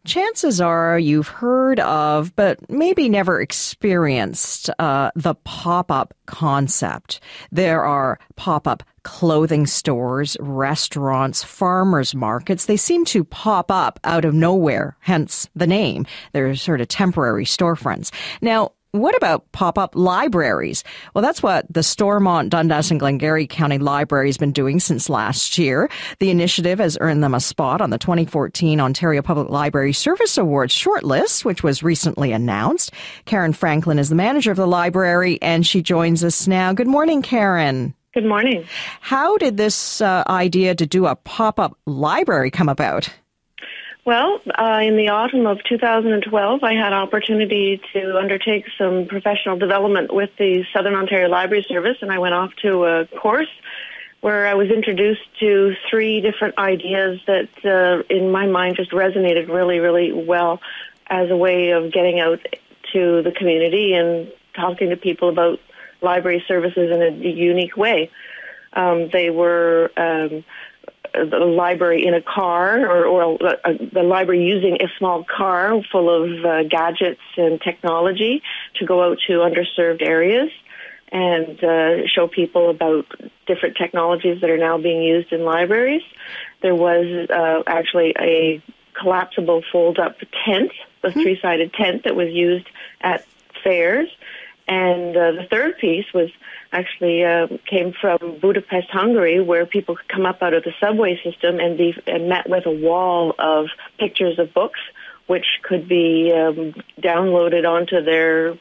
Chances are you've heard of, but maybe never experienced, the pop-up concept. There are pop-up clothing stores, restaurants, farmers markets. They seem to pop up out of nowhere, hence the name. They're sort of temporary storefronts. Now, what about pop-up libraries? Well, that's what the Stormont, Dundas and Glengarry County Library has been doing since last year. The initiative has earned them a spot on the 2014 Ontario Public Library Service Awards shortlist, which was recently announced. Karen Franklin is the manager of the library, and she joins us now. Good morning, Karen. Good morning. How did this idea to do a pop-up library come about? Well, in the autumn of 2012, I had opportunity to undertake some professional development with the Southern Ontario Library Service, and I went off to a course where I was introduced to 3 different ideas that, in my mind, just resonated really, really well as a way of getting out to the community and talking to people about library services in a unique way. They were the library in a car, or the library using a small car full of gadgets and technology to go out to underserved areas and show people about different technologies that are now being used in libraries. There was actually a collapsible fold-up tent, a 3-sided tent that was used at fairs. And the third piece was actually came from Budapest, Hungary, where people could come up out of the subway system and be met with a wall of pictures of books, which could be downloaded onto their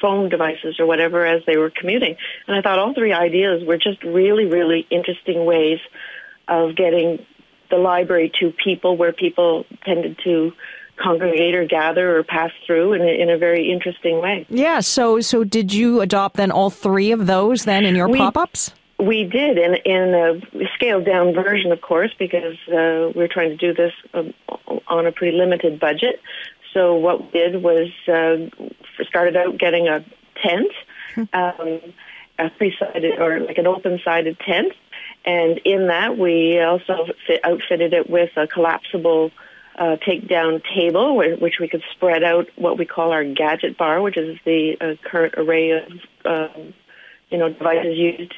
phone devices or whatever as they were commuting. And I thought all 3 ideas were just really, really interesting ways of getting the library to people where people tended to congregate or gather or pass through in a very interesting way. Yeah, so did you adopt then all 3 of those then in your pop-ups? We did, in a scaled-down version, of course, because we're trying to do this on a pretty limited budget. So what we did was started out getting a tent, a 3-sided or like an open-sided tent, and in that we also outfitted it with a collapsible take-down table, which we could spread out what we call our gadget bar, which is the current array of devices used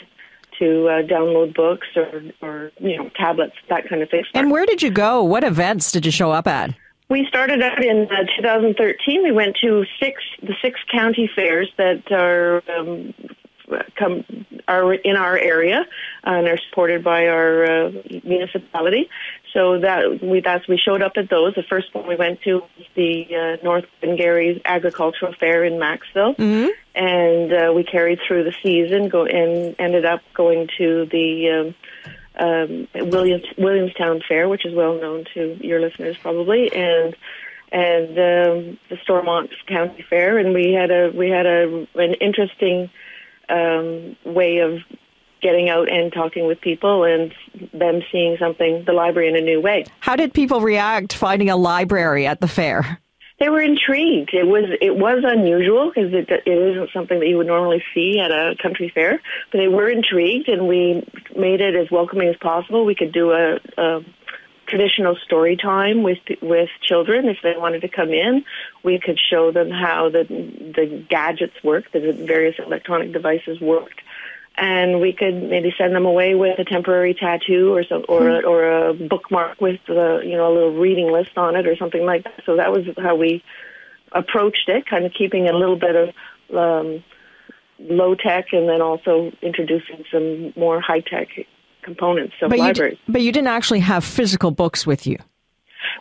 to download books or tablets, that kind of thing. And where did you go? What events did you show up at? We started out in 2013. We went to the 6 county fairs that are in our area and are supported by our municipality. So we showed up at those. The first one we went to was the North Glengarry Agricultural Fair in Maxville, and we carried through the season and ended up going to the Williamstown Fair, which is well known to your listeners probably, and the Stormont County Fair, and we had an interesting way of getting out and talking with people and them seeing the library in a new way. How did people react finding a library at the fair? They were intrigued. It was unusual because it isn't something that you would normally see at a country fair, but they were intrigued, and we made it as welcoming as possible. We could do a traditional story time with children if they wanted to come in. We could show them how the gadgets work, the various electronic devices worked, and we could maybe send them away with a temporary tattoo or a bookmark with a little reading list on it or something like that. So that was how we approached it, kind of keeping a little bit of low tech and then also introducing some more high tech components of libraries. But you didn't actually have physical books with you.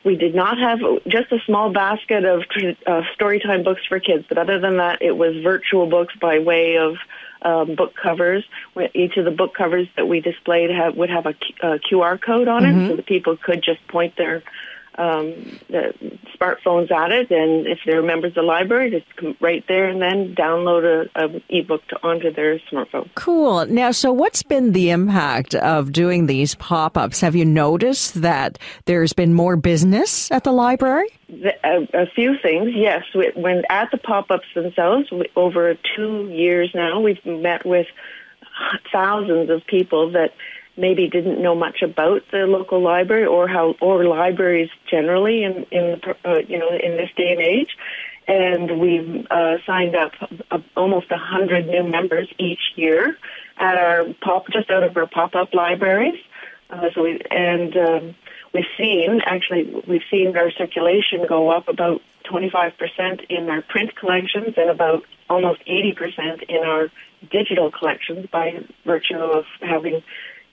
We did not have just a small basket of storytime books for kids, but other than that, it was virtual books by way of book covers. Each of the book covers that we displayed would have a QR code on it, so that people could just point their smartphones at it, and if they're members of the library, just come right there and then download an ebook onto their smartphone. Cool. Now, so what's been the impact of doing these pop-ups? Have you noticed that there's been more business at the library? A few things, yes. When at the pop-ups themselves, over 2 years now, we've met with thousands of people that maybe didn't know much about the local library or libraries generally in this day and age. And we've signed up almost 100 new members each year at our just out of our pop-up libraries. We've seen our circulation go up about 25% in our print collections and about almost 80% in our digital collections by virtue of having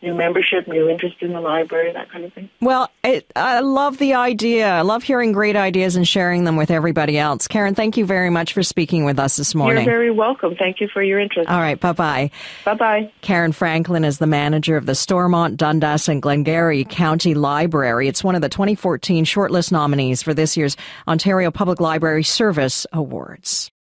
new membership, new interest in the library, that kind of thing. Well, I love the idea. I love hearing great ideas and sharing them with everybody else. Karen, thank you very much for speaking with us this morning. You're very welcome. Thank you for your interest. All right, bye-bye. Bye-bye. Karen Franklin is the manager of the Stormont, Dundas and Glengarry County Library. It's one of the 2014 shortlist nominees for this year's Ontario Public Library Service Awards.